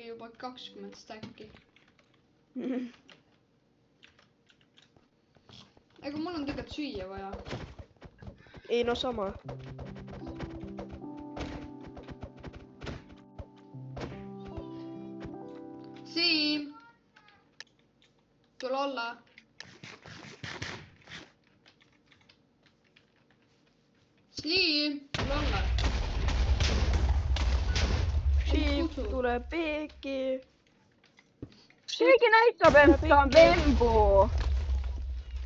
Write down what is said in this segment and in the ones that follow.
oli juba 20 stäkki. Ega mul on tegelikult süüa vaja. Ei no sama. Siim! Tule olla. Siim! Tule olla. Siim tuleb peeki. Keegi näitab, et ta on Vembu.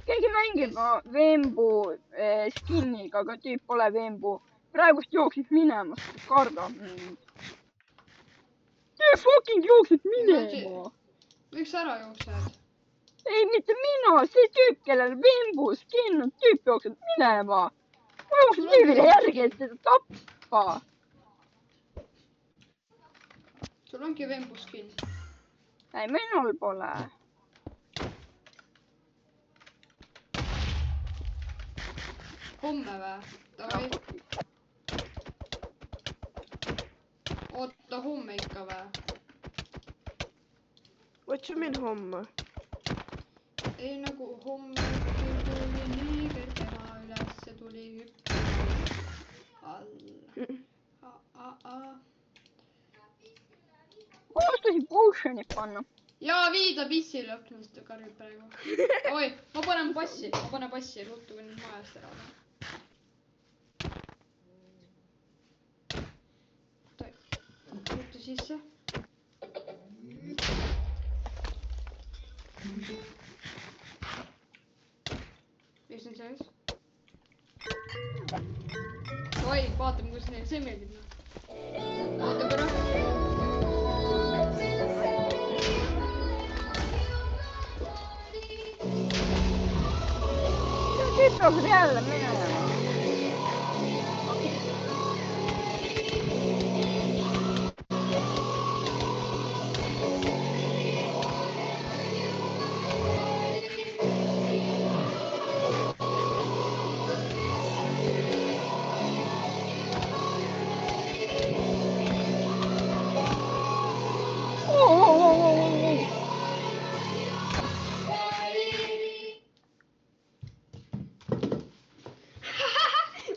Keegi mängib Vembu skinniga, aga tüüp pole Vembu. Praegust jooksid minema, sest kardab mind. Tüüp fucking jooksid minema. Miks ära jooksed? Ei, mitte mina, see tüüp, kellel Vembu skin on, tüüp jookseb minema. Ma jooksin tüübile järgi, et seda tappa. Sul ongi Vembu skin. Ei, minul pole. Homme vä? Davai. Oota, homme ikka vä? What you mean homme? Ei nagu homme tuli liiger tema üles, se tuli hüppama alla. Kohustasin potion'it panna. Jaa, viida pissi lõpnust karjub praegu. Oi, ma panen passi, ruttu kui nüüd majast ära olen. Ruttu sisse. Mis on sees? Oi, vaatame, kus neil see meeldib. Oota korra. Tüüp jookseb jälle minema.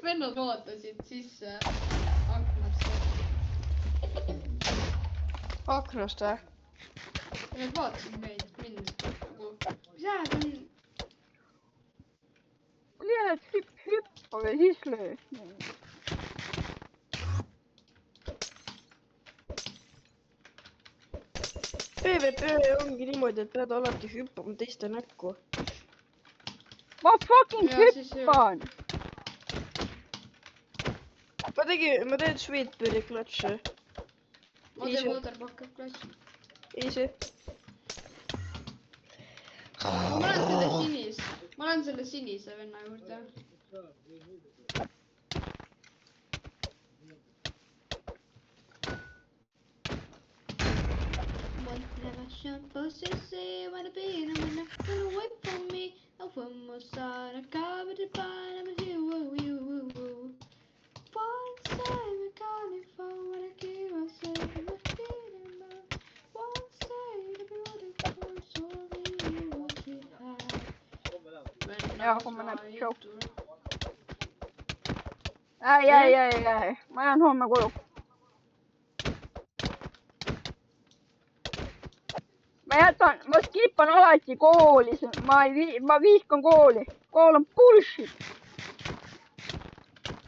Vennad vaatasid sisse aknasse. Aknast vä? Nad vaatasid mind nagu, mis hääd on? Liiad hüppa ja siis löö. PvP ongi niimoodi, et pead alati hüppama teiste näkku. Ma fucking Ja, siis hüppan. Ma teen sweetberry klatše. Ma teen waterbucket klass. Easy. Ma lähen selle sinise venna juurde. Supposed to say what I've been and when I run away from me. I'm from my side, I covered the pine, I'm a hero, one side, we're calling for what I give, I say, I'm a feeling love. One side, I'll be running for sorry, you won't see high. Ja, homme näeb show. Ei. Ma jään homme koju. Ma skippan alati kooli, ma vihkan kooli. Kool on bullshit.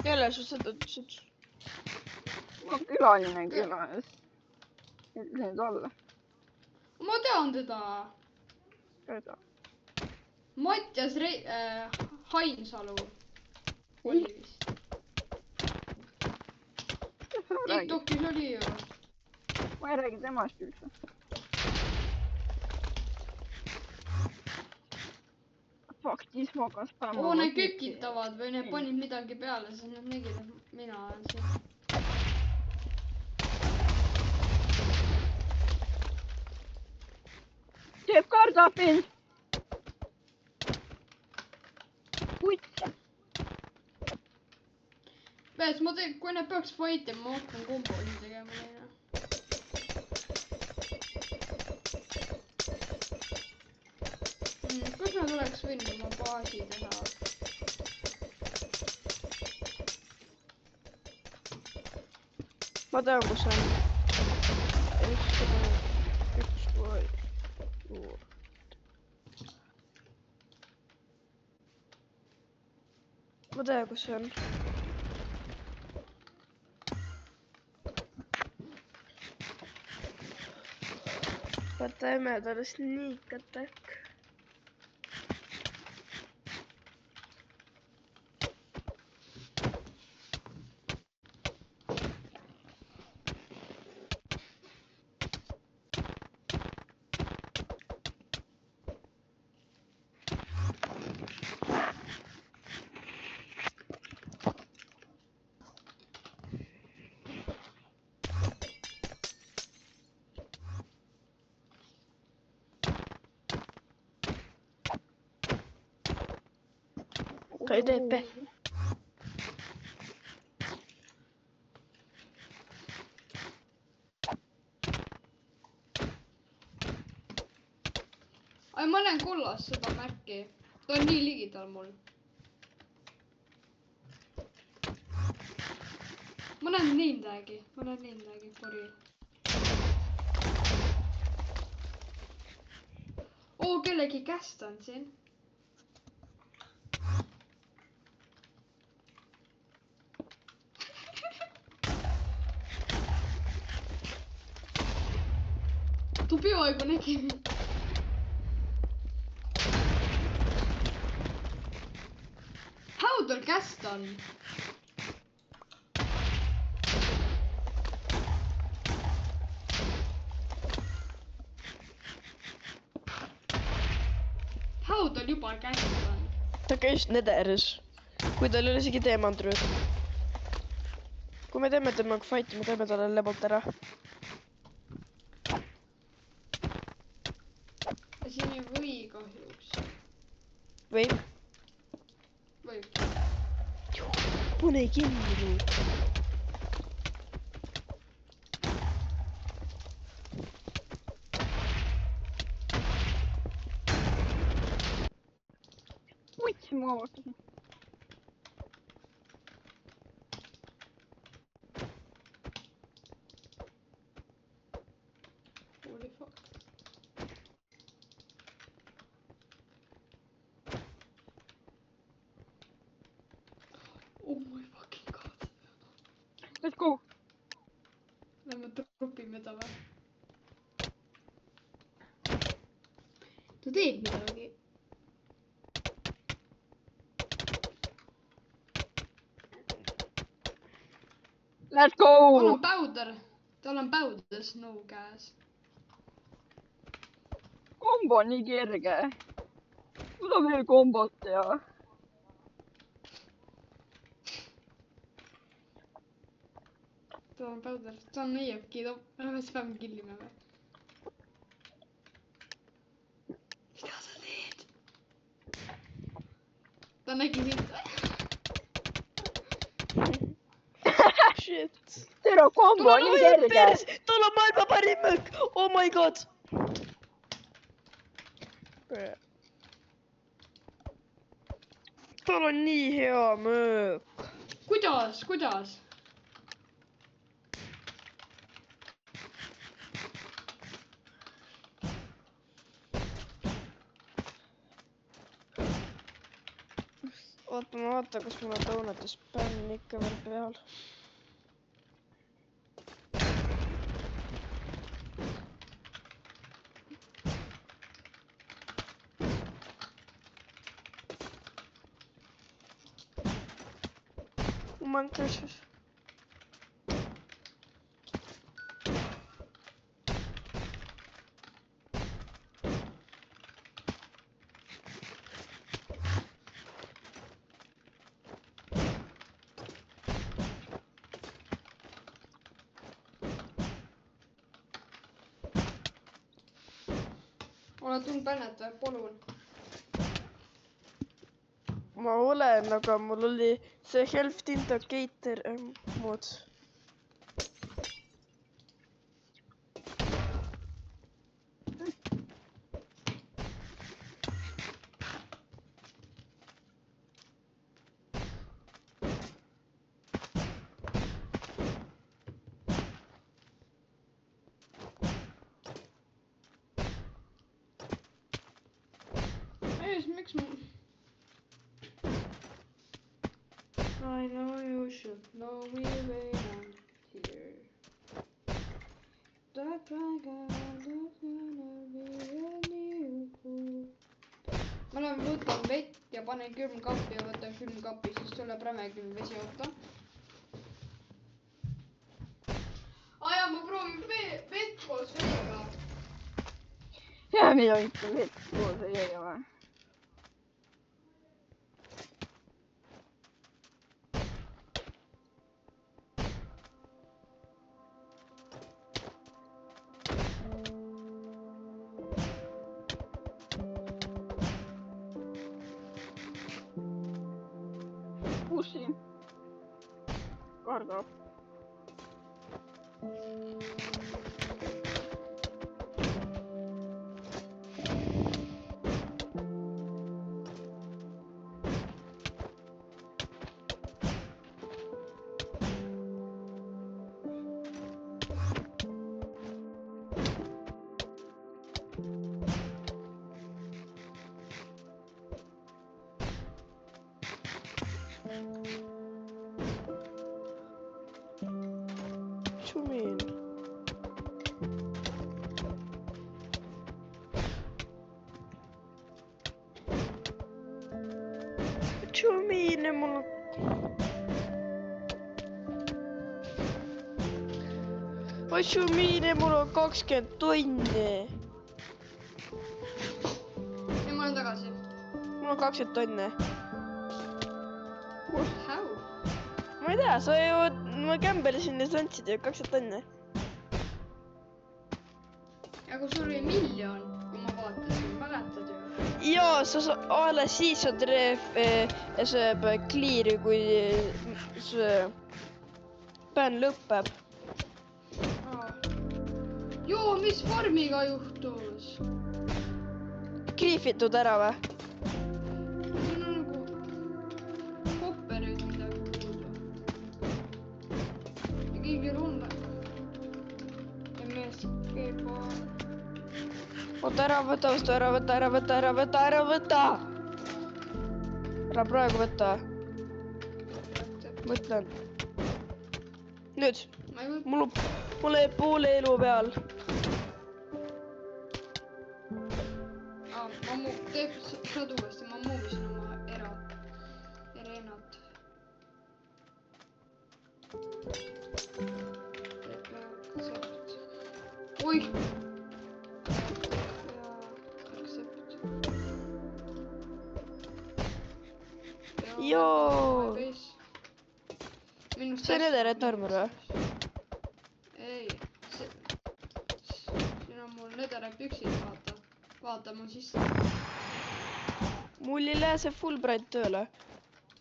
Kelle sa seda ütlesid? Ma olen külaline külas. Ütlen talle. Ma tean teda. Keda? Mattias Hainsalu oli vist. TikTokis oli ju. Ma ei räägi temast üldse. Fuck, Dismoga spämma. Oo, need kükitavad või need panid midagi peale, siis nad nägid, et mina olen siin. Teeb kardab mind. Putt. Vees, kui need peaks fight ima, ma hakkan kombosi tegema neile. bussi teha. Ma tean, kus on. Ma tean, kus see on. Vaata emedalast nii katek. Kai teepe. Ai, ma näen kollast seda märki. Ta on nii ligidal mul. Ma näen name tag'i, pori. Oo, kellegi käest on siin. Tu peaaegu nägi mind. Haudal käest on. Haudal juba käest on. Ta käis Nederis. Kui tal ei ole isegi teemandrööd. Kui me teeme temaga fighti, me teeme talle lebalt ära. Siin ei või kahjuks. Või? Võib. Pane kinni nüüd. Võtsi ma avastasin. Holy fuck. Oh my fucking god. Let's go. Lähme trupime ta või? Ta teeb midagi. Let's Tal go. on powder. Tal on powder snow käes. Kombo on nii kerge. Kuidas veel kombot teha? Tal on powder. Ta on neiebki. Lähme spam killime või? Mida sa teed? Ta nägi sind. Shit. Tero kombo on nii kerge. Tal on maailma parim möök. Oh my god. Tal on nii hea möök. Kuidas? Oota, ma vaatan, kas mul on donate spann ikka veel peal. Oh my gosh. Oled tulnud bännet või? Palun. Ma olen, aga mul oli see Health Indicator mood. mees, miks ma... I know you should know me when I'm here. That dragon is gonna be a new fool. Ma lähen võtan vett ja panen külmkappi ja võtan külmkappi, siis tuleb rämekülm vesi otsa. Aja, ma proovin vett koos veega. Ja mida ikka vett koos veega või? Pussi. Kardab. Sumin. Sumin, mul on... Oi Sumin, mul on 20 tonni. Ja ma olen tagasi. Mul on 20 tonni. How? Ma ei tea, sa ju... Ma kämbelisin ja sa andsid ju 20 tonni. Aga sul oli miljon, kui ma vaatasin, mäletad ju? Jaa, alles siis saad see clear'i, kui see bänn lõpeb. Joo, mis farmiga juhtus? Griifitud ära või? See on nagu hopperid midagi puudu. Ja keegi rundab. Ja mees käib vaan. Oota, ära võta, ära võta, ära võta, ära võta, ära võta! Ära praegu võta. Mõtlen. Nüüd. Mul jäi poole elu peal. Teeb saad uuesti, ma muuvisin oma erenat. Oih! Joo! See on Netherite armor või? Ei. Siin on mul Netherite püksid, vaata. Vaata mu sisse. Mul ei lähe see Fulbright tööle.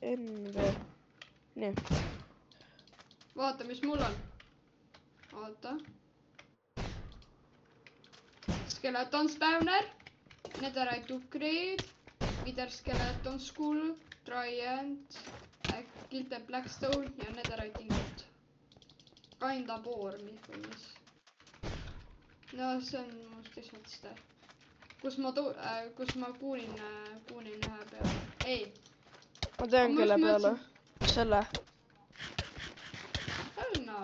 NV. Nii. Vaata, mis mul on. Vaata. Skeleton Spawner. Netherite upgrade. Wither Skeleton Skull. Trident. Gilded Blackstone ja Netherite ingot. Kinda boor, mis. No see on must lihtsalt seda. Kus ma kuulin ühe peale. Ei. Ma tean kelle peale. Selle. Õnna.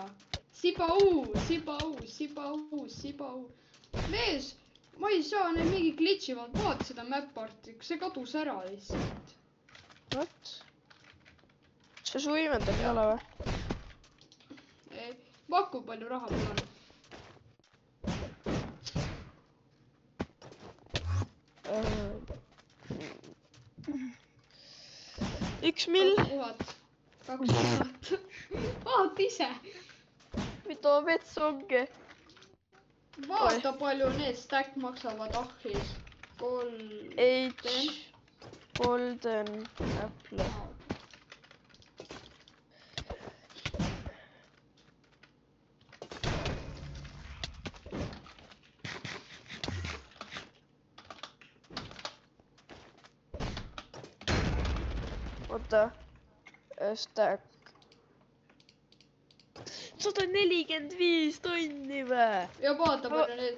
Sibau. Mees, ma ei saa, need mingi glitchivad. Vaata seda map-arti. See kadus ära lihtsalt. What? See su inventar ei ole või? Ei. Paku palju raha mul on. 1 mill. 2000. Vaata ise. Mida vets ongi? Vaata palju need stack maksavad ahis. Golden apple. Oota. Stack. 145 tonni või? Ja vaata palju need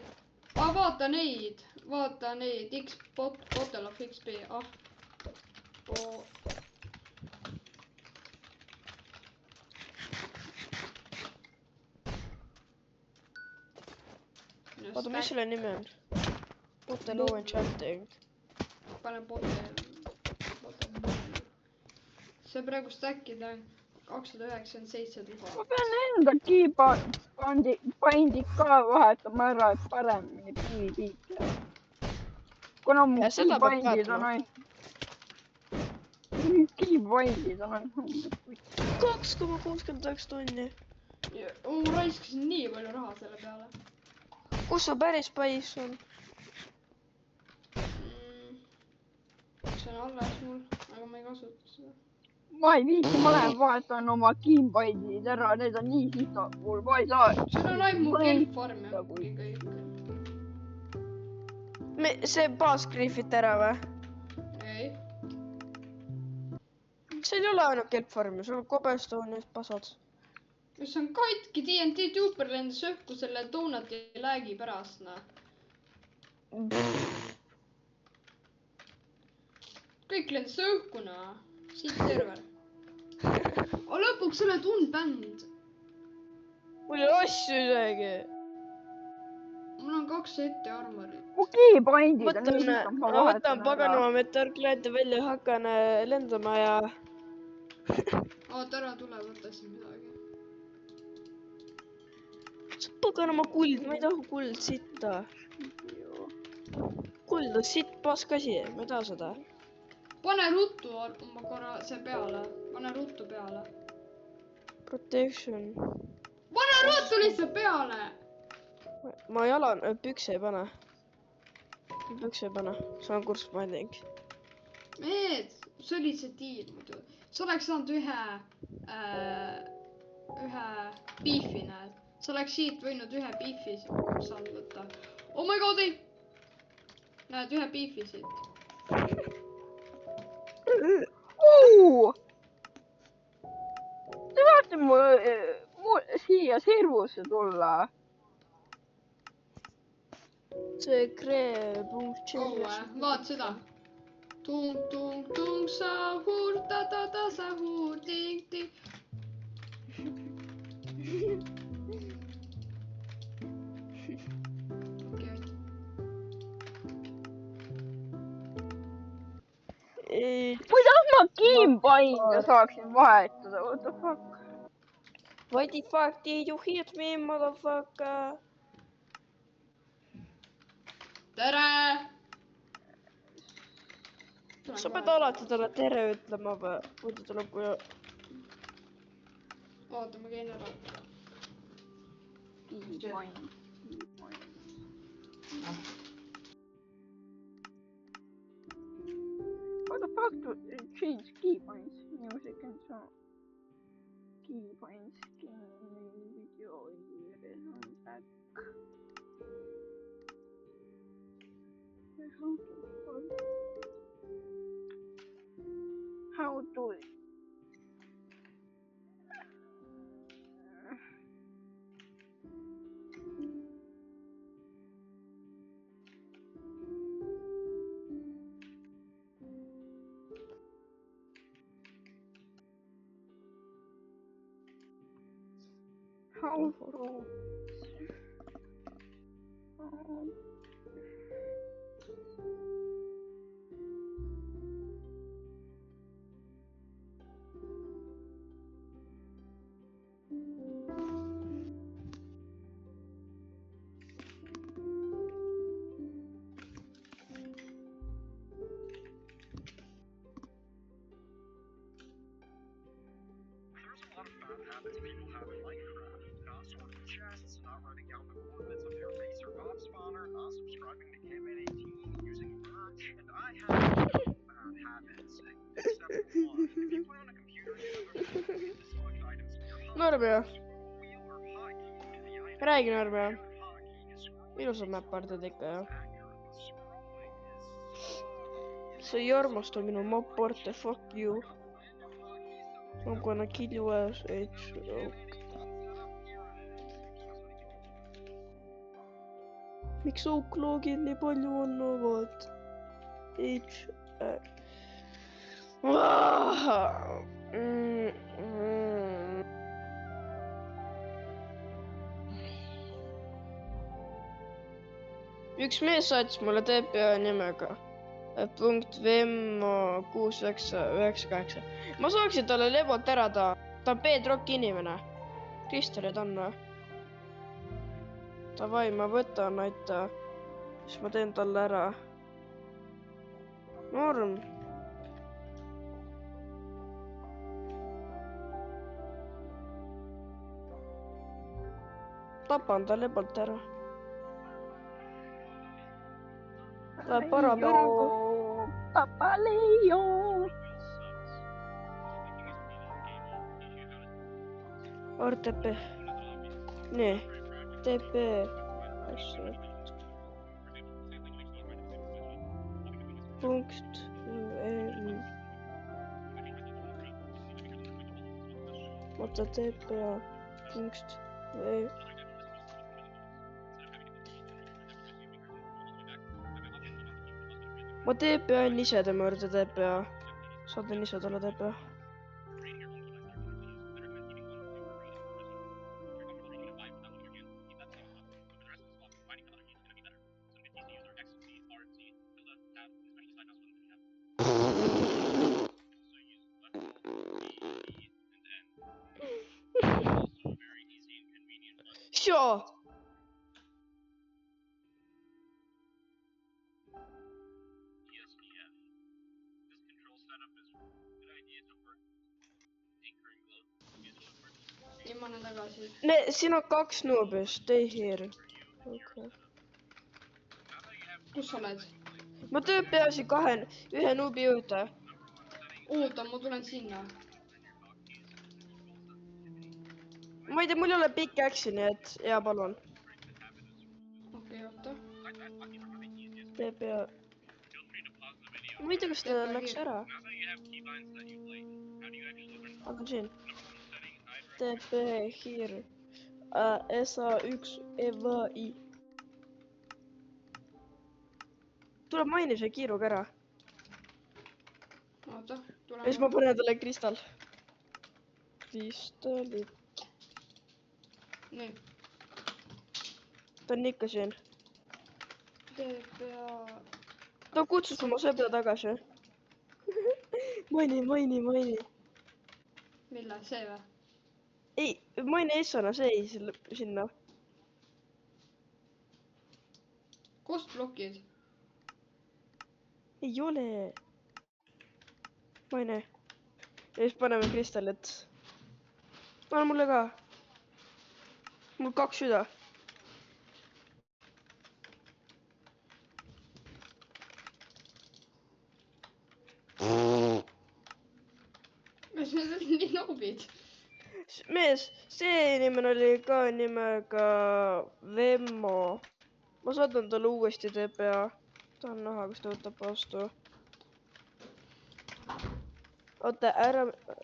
Vaata neid. Bottle of XP. Oota, mis selle nimi on? Bottle of enchanting. Pane bottle. See praegu stack'ida on 297 000. Ma pean enda keyboard'i ka vahetama ära, et paremini PvP-d. Kuna mu Ja seda peab keyboard'id on vaatama. ainult... Keyboard'id on ainult 2,69 tonni. Ma raiskasin nii palju raha selle peale. Kus su päris pais on? See on alles mul, aga ma ei kasuta seda. ma ei viitsi, ma lähen vahetan oma keyboard'id ära, need on nii sitad mul, ma ei saa... Sul on ainult mu kelfarm ja kõik. See baas griifiti ära või? Ei. Seal ei ole ainult kelpfarmi, sul on cobblestone'id pasad. See on katki, TNT Tuber lendas õhku selle donati lag'i pärast, Kõik lendas õhku, Siit server. Lõpuks sa oled unbänd. Mul ei ole asju isegi. Mul on 2 seti armorit. mu keyboard'id on nii sitad, ma Võtan vahetan ära. paganama meteorklaadi välja, hakkan lendama ja... Oota, ära tule, võta siin midagi. See paganama kuld, ma ei taha kuld sitta. Kuld on sitt paskasi, ma ei taha seda. Pane ruttu oma korra see peale. Pane ruttu peale. Protection. Pane ruttu lihtsalt peale! Ma pükse ei pane. Pükse ei pane, see on kursmanding. Mees, see oli see diil muidu. Sa oleks saanud ühe beefi, näed. Sa oleks siit võinud ühe beefi saanud võtta. Oh my god, ei! Näed, ühe beefi siit. Te tahate mu siia servusse tulla? See kree-punkt. Vaat seda. Tung, tung, tung, sahur, ta, sahur, ting, ting. Kuidas ma keyboard'e saaksin vahetada? What the fuck? Why the fuck did you hit me, motherfucker? Tere! Sa pead alati talle tere ütlema või? Muidu tuleb kui... Oota, ma käin ära. What the fuck to change keypoints? Music and song. Keypoints, video, back. How do it? How to... habits people have in Minecraft. Not sorting chests, not writing down the coordinates of your base or mob spawner, not subscribing to Kim18, using merch, and I have bad habits, except for one. If you play on a computer, you have to select items in your Narbea. wheel or hotkey to the item. Räägi, Narbea. Hotkey is Ilusad mäppardid ikka, jah. accurate, but scrolling is... Sa ei armasta minu mapporte, fuck you. I'm gonna kill you as a joke. miks Oakloogil nii palju annavad? HR. Üks mees saatis mulle TPA nimega .vemmo6998. Ma saaksin talle lebot ära ta on Bedrock inimene. Kristorid on või? Davai, ma võtan, aita. Siis ma teen talle ära. Norm. Tapan ta lebalt ära. Läheb parapeo. Papaleo. RTP. Nii. TP. Punkt. Oota, TPA. Punkt. Ma TPA-n ise tema juurde TPA. Saadan ise talle TPA. Sure. Nii ma olen tagasi. Siin on 2 noobi, stay here. Okay. Kus sa oled? Ma TPA-sin ühe noobi juurde. Oota, ma tulen sinna. Ma ei tea, mul ei ole pikk äksi, nii et hea, palun. Okei, oota. TPA. Ma ei tea, kas ta läks ära. Aga siin. TP here. SA1 EVI. Tuleb maini see kiiruga ära. Oota, Ja siis ma panen talle kristall. Kristallid. Nii. Ta on ikka siin. TPA. Ta kutsus oma sõbra tagasi. Maini. Mille? See või? Ei, maini eessana seis sinna. Kust blokid? Ei ole. Maine. Ja siis paneme kristallit. Anna mulle ka. Mul 2 süda. Kas need on nii noobid? Mees, see inimene oli ka nimega Vemmo. Ma saadan talle uuesti TPA. Tahan näha, kas ta võtab vastu. Oota,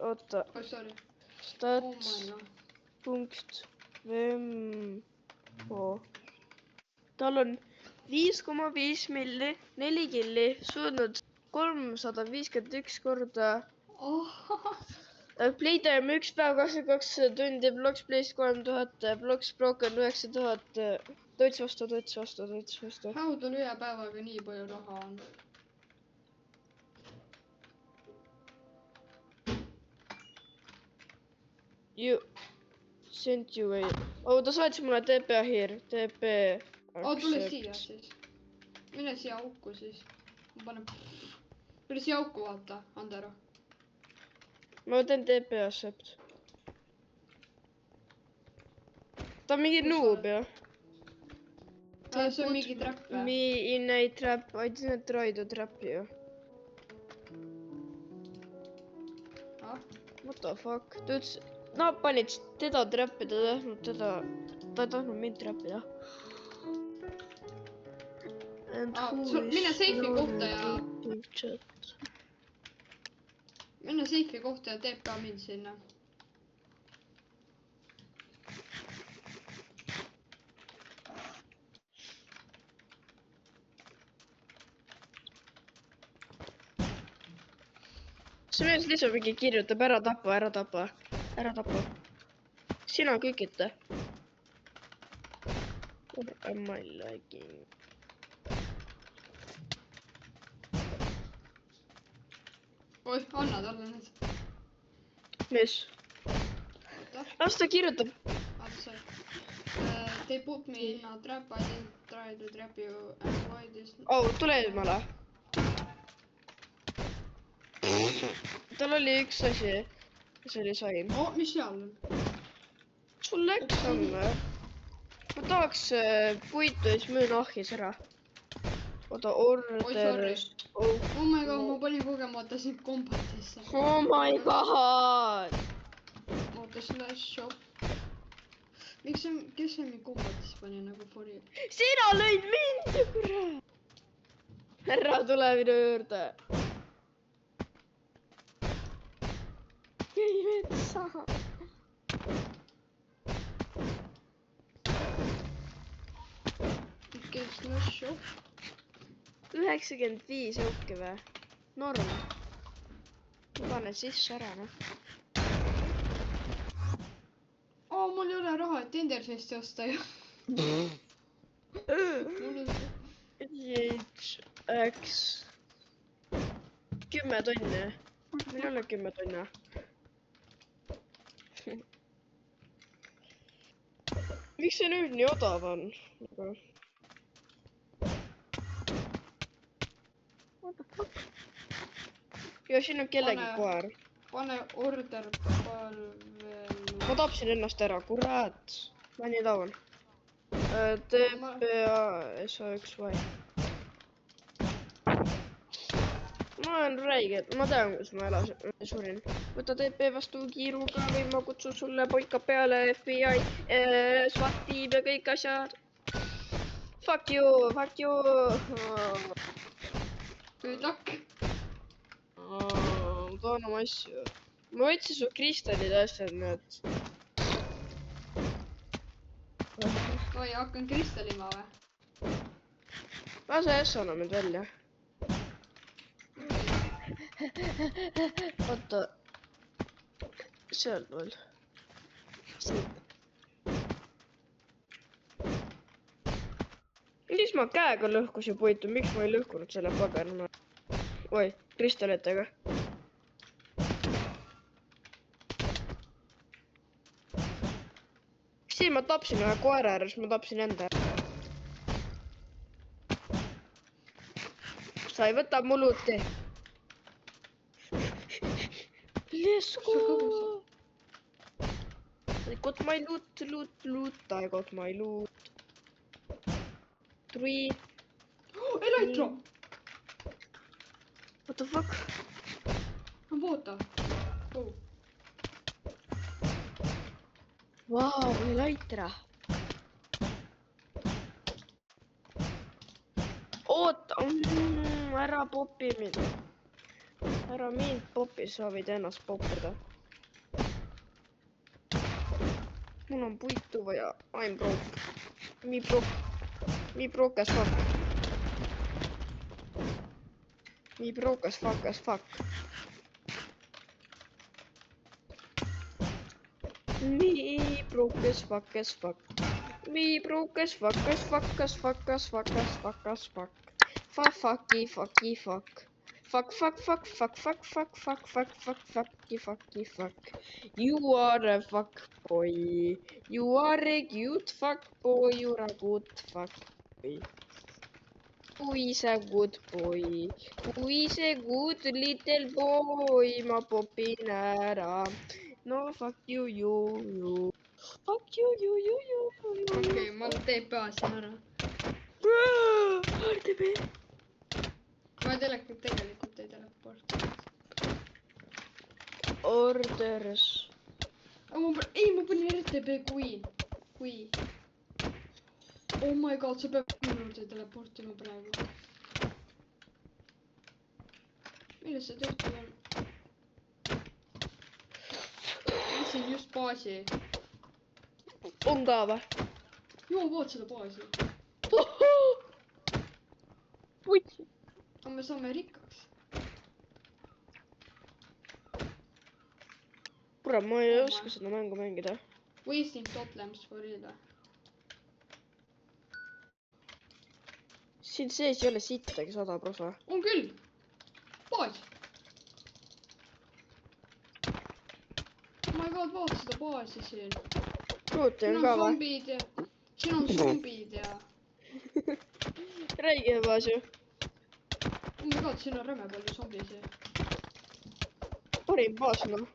oota. Oh, sorry. Stats. Oh my god. Punkt. Vemmo. Tal on 5,5 milli, 4 killi, suutnud 351 korda. Playtime 1 päev 22 tundi, Blocks Placed 3000, Blocks Broken 9000. Toits vastu. How tal ühe päevaga nii palju raha on? You sent you a... Oh, ta saatis mulle TP here. TP... Tule siia siis. Mine siia auku siis. Ma panen... Tule siia auku vaata, Andero. Ma teen TP accept. Ta on mingi noob, jah. See on mingi trap või? Me in a trap. I didn't try to trap you. What the fuck? Ta ütles... Nad panid teda trappida, ta ei tahtnud mind trappida. Mine seifi kohta ja... Mine seifi kohta ja teeb ka mind sinna. see mees lihtsalt mingi kirjutab ära tapa, ära tapa, ära tapa. Sina kükita. What am I liking? Oih, anna talle need. Mees, Oota, las ta kirjutab. sorry. They put me in a trap, I didn't try to trap you and why this... Oh, tule eemale. Tal oli üks asi. See oli sain. Oh, mis seal on? Sul läks on või? Ma tahaks puitu ja siis müün ahjus ära. Oota, order. sorry. Oh, Oh my god, ma panin kogemata sind kombatisse. oh my god. Oota, slash shop. Miks see, kes see mind kombatisse pani nagu for you? Sina lõid mind, kurat. Ära tule minu juurde. Ei metsa. Okei, slash shop. 95 õuke või? Norm. Ma panen sisse ära, noh. Mul ei ole raha, et Enderfesti osta ju. Mul on see. HX 10 tonni. Meil ei ole 10 tonni. Miks see nüüd nii odav on? Ja siin on kellegi koer. Pane order palvel. Ma tapsin ennast ära, kurat. Ma nii taun. TPA SA1Y. Ma olen räige, ma tean, kus ma surin. Võta TP vastu kiiruga või ma kutsun sulle poika peale FBI, SWAT tiim ja kõik asjad. Fuck you, fuck you. Good luck. Toon oma asju. Ma võtsin su kristallid asjad, need. Oi, hakkan kristallima või? Lase S-ornament välja. Oota. Seal veel. Miks ma käega lõhkusin puitu, miks ma ei lõhkunud selle paberina? Oi, kristallitega. Siin ma tapsin ühe koera ära, siis ma tapsin enda ära. Sa ei võta mu luuti. Let's go! I got my loot, I got my loot. 3. Elektro! What the fuck? Oota. Oh. Vau, Elytra. Oota, ära popi mind. Ära mind popi, sa võid ennast popida. Mul on puitu vaja. I'm broke. Me broke as fuck. Me broke as fuck as fuck. Me broke as fuck as fuck. Me broke as fuck as fuck as fuck as fuck as fuck as fuck. Fucky fucky fuck. Fuck fuck fuck fuck fuck fuck fuck fuck fuck fucky fucky fuck. You are a fuck boy. You are a cute fuck boy. You're a good fuck boy. Who is a good boy? Who is a good little boy? Ma popin ära. No fuck you. Fuck you. Okei, ma TPA-sin ära. RTP. Ma tegelikult ei teleporti. Orders. Ma panin RTP kui. Oh my god, sa pead minu juurde teleportima praegu. Milles see töötab on? Võtsin just baasi. On ka või? Joo, vaat seda baasi. Putsi. Aga me saame rikkaks. kurat, ma ei oska seda mängu mängida. Wasting top lamps for real. Siin sees ei ole sittagi 100%. On küll. Baas. Oh my god, vaata seda baasi siin. Ruuti Siin on on ka või? zombid ja... Siin on zombid ja... Räige baas ju. Oh my god, siin on räme palju zombisid. Parim baas noh.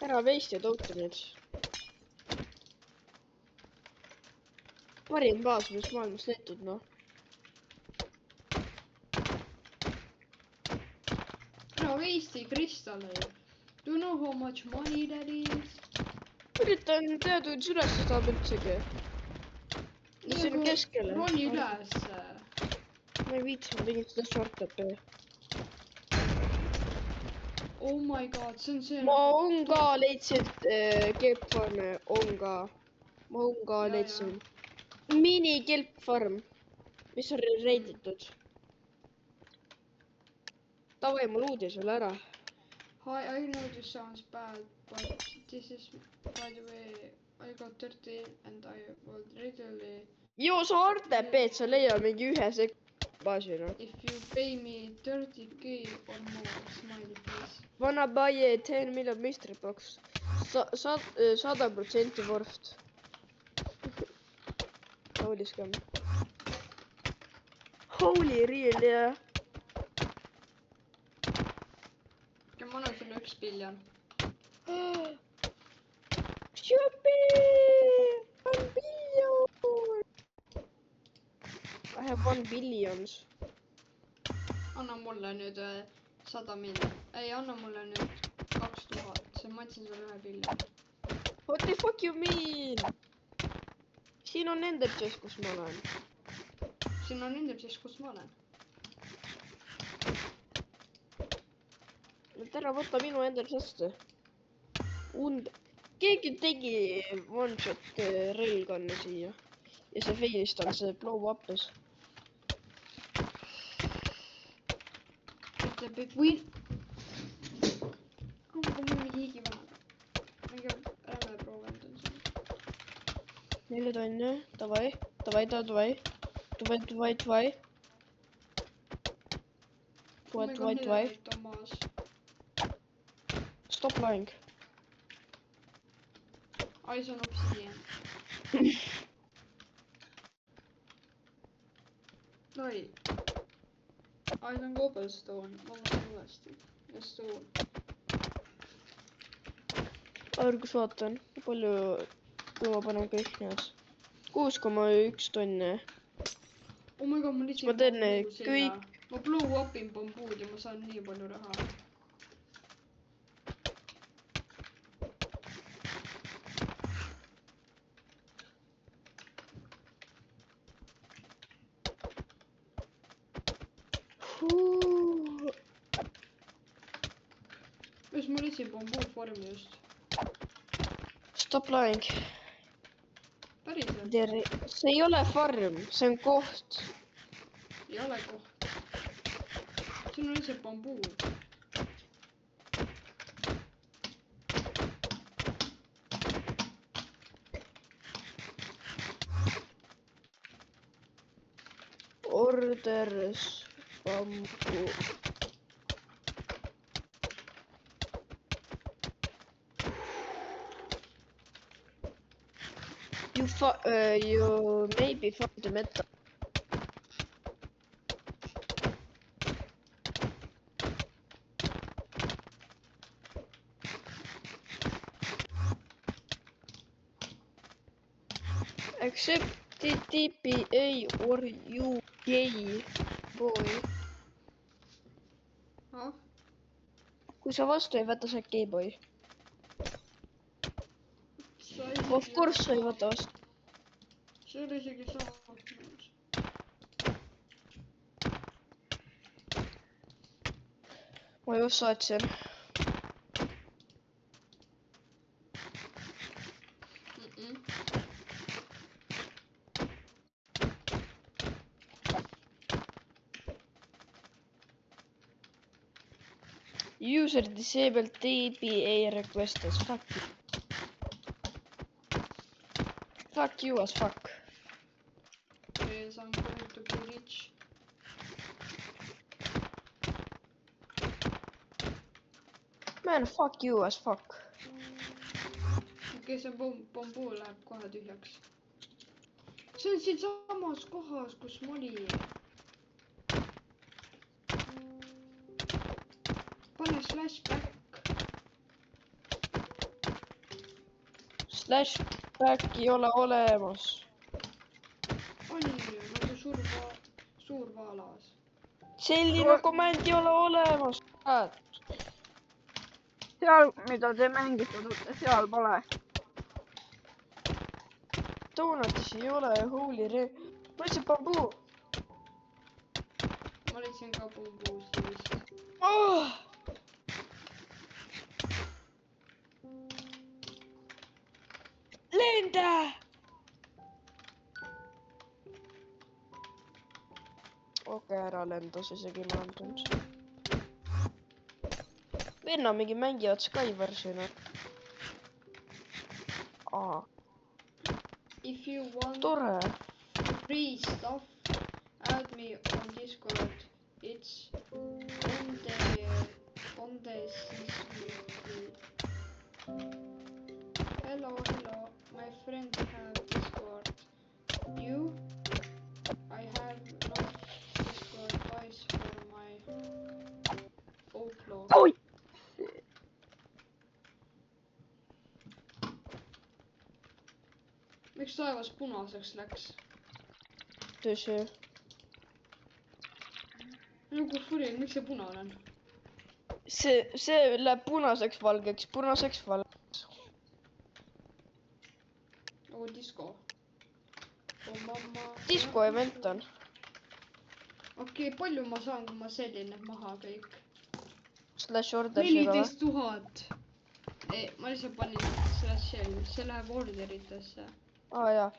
Ära veist ja toota nüüd. Parim baas, mis maailmas leitud noh. Ära veisti kristalleid. Do you know how much money that is? Üritan teada, kuidas üles saab üldsegi. Ja siin keskele. Roni ülesse. Ma ei viitsi, ma tegin seda short-up'i. Oh my god, see on see... Ma on ka leidsin kelpfarme, on ka. Ma on ka Ja, leidsin. Mini kelpfarm, mis on reiditud. Tavai, ma luudin sulle ära. Hi, I know this sounds bad, but this is, by the way, I got 30 and I will readily... Joo, sa RTP-d, sa leia mingi ühe baasi noh. If you pay me 30k or more, smiley face. Wanna buy a 10 million mystery box. 100% worth. Holy scam. Holy real, yeah. Ja ma annan sulle 1 biljon. Shopping! 1 billion! I have 1 billions. Anna mulle nüüd 100 miljonit. Ei, anna mulle nüüd 2000. Ma andsin sulle 1 biljoni. What the fuck you mean? Siin on ender chest, kus ma olen. Siin on ender siis, kus ma olen. Nüüd ära võta minu ender chest'i. Keegi tegi one shot railgun'i siia. Ja see failist on see blow up'is. It's a big win. Aga mul mingi higivanaga. Mingi räme proovinud on siin. 4 tonne. Davai. Davai. Tomas. Stop lying. Ai, see on obsidian. Ai. Ai, see on cobblestone. Ma mõtlen uuesti. Ja stone. Argus vaatan, palju ma panen kõik need. 6,1 tonne. Oh my god, ma lihtsalt... Ma teen kõik. Ma blow up'in bambuud ja ma saan nii palju raha. Mis ma lihtsalt bambuud farmi just. Stop lying. Päriselt? See ei ole farm, see on koht. Ei ole koht. Siin on lihtsalt bambuud. Orders bamboo. You maybe found the metal. Accept TPA or you gay boy. Ah? Kui sa vastu ei võta, sa oled gay boy. Of course sa ei võta vastu. See oli isegi sama. Ma just saatsin. User disabled DBA requests. Fuck you. Fuck you as fuck. Yes, I'm going to be rich. Man, fuck you as fuck. okei, see bambuu läheb kohe tühjaks. see on siinsamas kohas, kus ma olin. pane slash back. Slash back ei ole olemas. on ju nagu suur vaalas. Selline komand ei ole olemas. seal, mida te mängite, seal pole. Donutis ei ole, holy re-. Ma ütlesin bambuu. ma leidsin ka bambuu siis. Oh! Lenda! Okei, ära lendas isegi maandunud. Venna mingi mängivad Skyversina. Aa, If you want tore. free stuff, add me on Discord. It's on the Hello, my friend have Discord. You? I have not Discord twice for my outlaw. Oi! Miks taevas punaseks läks? Tõsi. Nagu furi, miks see punane on? See läheb punaseks valgeks, punaseks valgeks. Nagu disko. Oh mamma. Disco event on. Okei, palju ma saan, kui ma sellin need maha kõik? Slash ordersiga või? 14 000. Ei, ma lihtsalt panin slash shell, see läheb orderitesse. Aa jaa.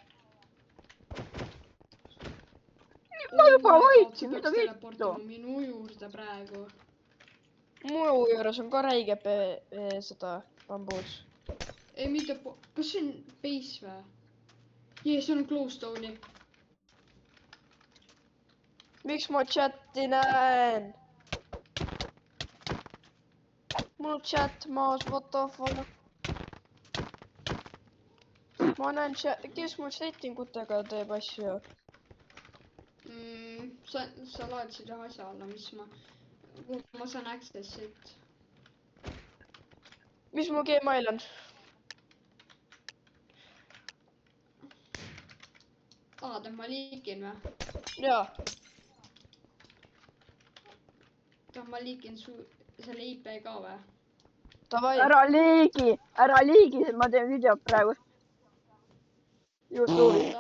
Ma juba võitsin, mida vittu? teleportima minu juurde praegu. Mu juures on ka räige seda bambuud. Ei, mitte kas see on base või? Jee, see on glowstone'i. Miks ma chati näen? Mul chat maas, what the fuck? Ma näen chat, kes mul settingutega teeb asju? Sa laadsid ühe asja alla, kuhu ma saan access'it. Mis mu Gmail on? Ma liikin või? Jaa. Ma liikin selle IP ka või? Davai. ära liigi, ma teen videot praegu. YouTube'is.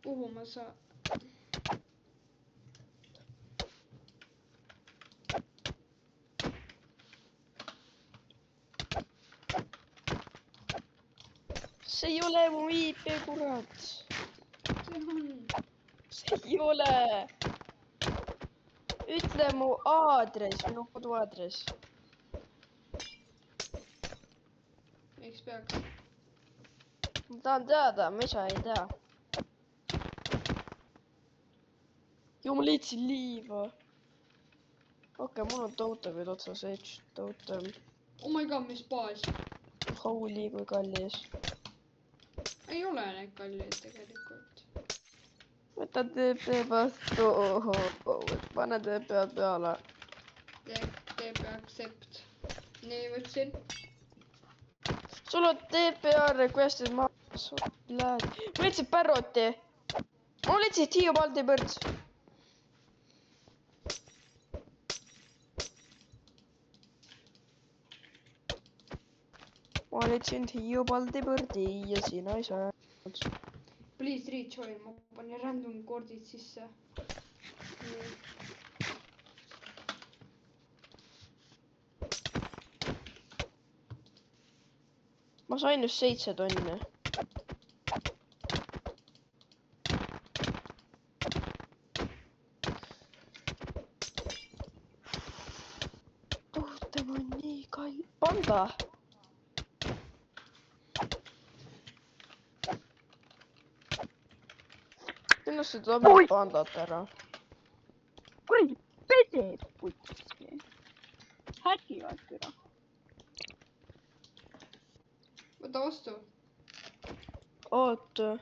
Kuhu ma saan? See ei ole mu IP, kurat. See ei ole. Ütle mu aadress, minu koduaadress. Miks peaks? Ma tahan teada, ma ise ei tea. Ju ma leidsin liiva. Okei, mul on totemid otsas, totem. Oh my god, mis baas? Holy, kui kallis. Ei ole neid kalleid tegelikult. Võta TP vastu, pane TP peale. TP accept. Nii, võtsin. Sul on TPA requested maas. Ma leidsin Parroti. Ma leidsin Hiiumaldi põrds. Ma leidsin Hiiumaldi põrdi ja sina ei saa. Please rejoin, ma panin random koordid sisse. Ma sain just 7 tonni. panda. Kindlasti tuleb Oi! pandat ära. kuradi pesed putsi. Häkivad küla. võta vastu. oota.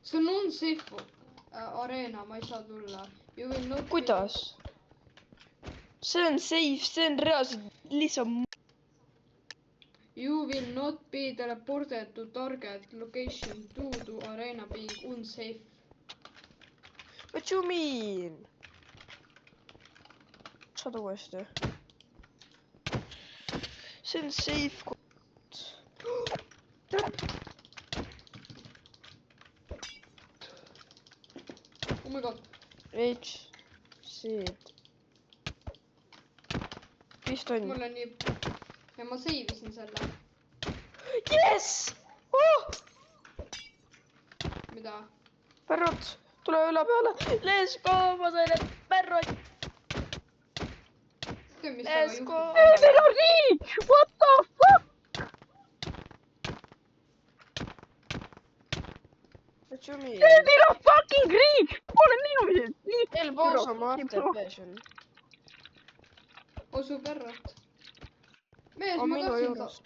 see on unsafe arena, ma ei saa tulla. You will not Kuidas? See on safe, see on reaalselt lihtsalt. You will not be teleported to target location due to arena being unsafe. What you mean? Saad uuesti. See on safe koht. Oh my god. H. Seed. Vist on. Mul on nii... ja ma save isin selle. Yes! Oh! Mida? Pärrot, tule üle peale. Let's go, ma sain need pärrot. See, mis Let's temaga go. juhtub. Meil on reach! What the fuck? What you mean? Meil on fucking reach! Pole minutit! El Bozo ma ATP-sin. Osu pärrat. Mees, On ma minu tahtsin juures.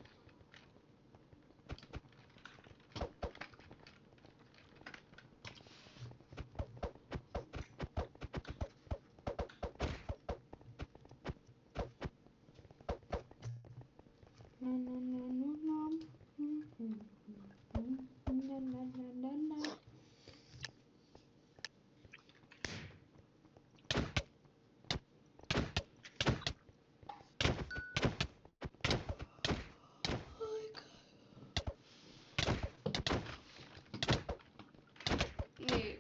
nii,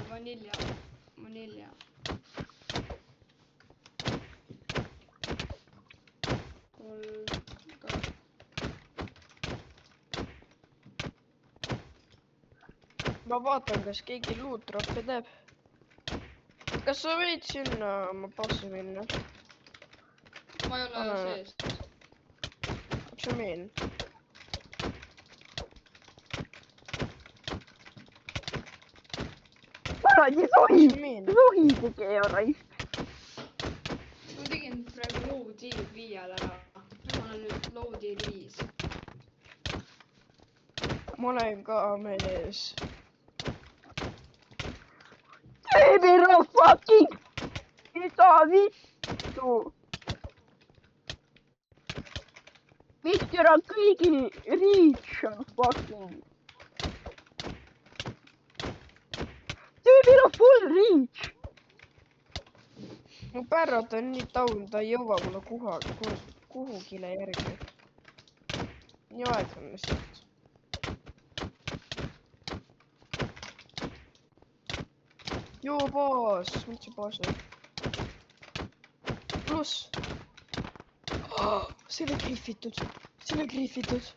vanilja. Vanilja. Ma vaatan, kas keegi loot drop'i teeb. Kas sa võid sinna oma passi minna? Ma ei ole sees. What you mean? kuradi sohi! Sohi tegi raisk. Ma tegin praegu load viiel ära. Ma olen nüüd load 5. Ma olen ka mees. Meil on fucking... mida vittu? vist ära kõigi reach on fucking... meil on full reach! mu pärrot on nii down, ta ei jõua mulle kuhugile järgi. nii aeglane lihtsalt. Joo boss, mis see boss on? Pluss. See oli griffitud, see oli griffitud.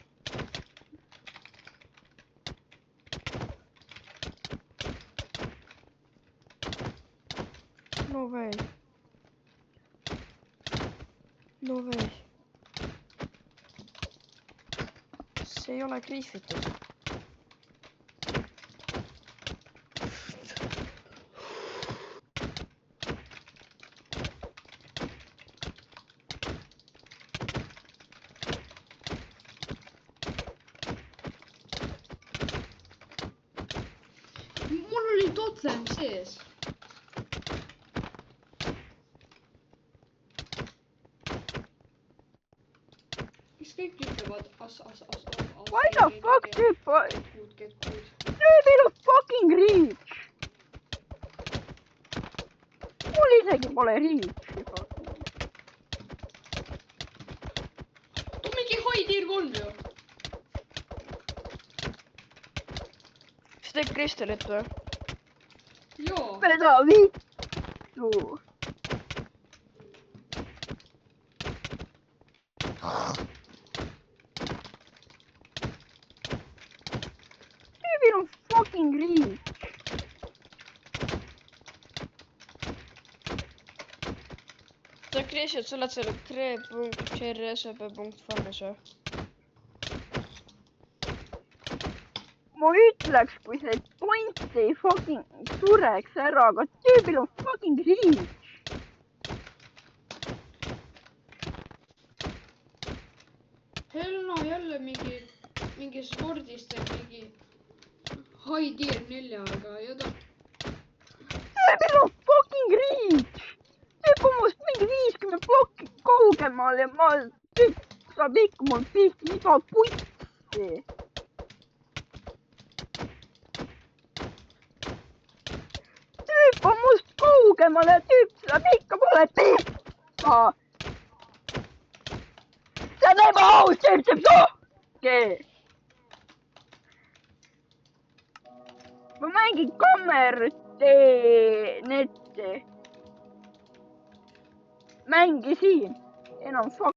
No way. No way. See ei ole griffitud. Mul oli totem sees. Miks kõik ütlevad as. Why the fuck tüüp? Get good. meil on fucking reach! mul isegi pole reach'i. too mingi high tier 3 ju. Kas teeb kristallit või? Joo. mida vittu? tüübil on fucking reach! screenshot, sa oled seal kree.jrsb.farmis või? ma ütleks, kui see point ei fucking sureks ära, aga tüübil on fucking reach. Helno jälle mingi spordist ja mingi high tier 4-ga ja ta Tüübil on fucking reach. Tüüp on must mingi 50 plokki kaugemal ja tüüp saab ikka mul pihti iga putsi. Tüüp on must kaugemal ja tüüp saab ikka mulle pihta. see on ebaaus, tüüp teeb sohki. ma mängin kammerdee netti. mängisin enam fuck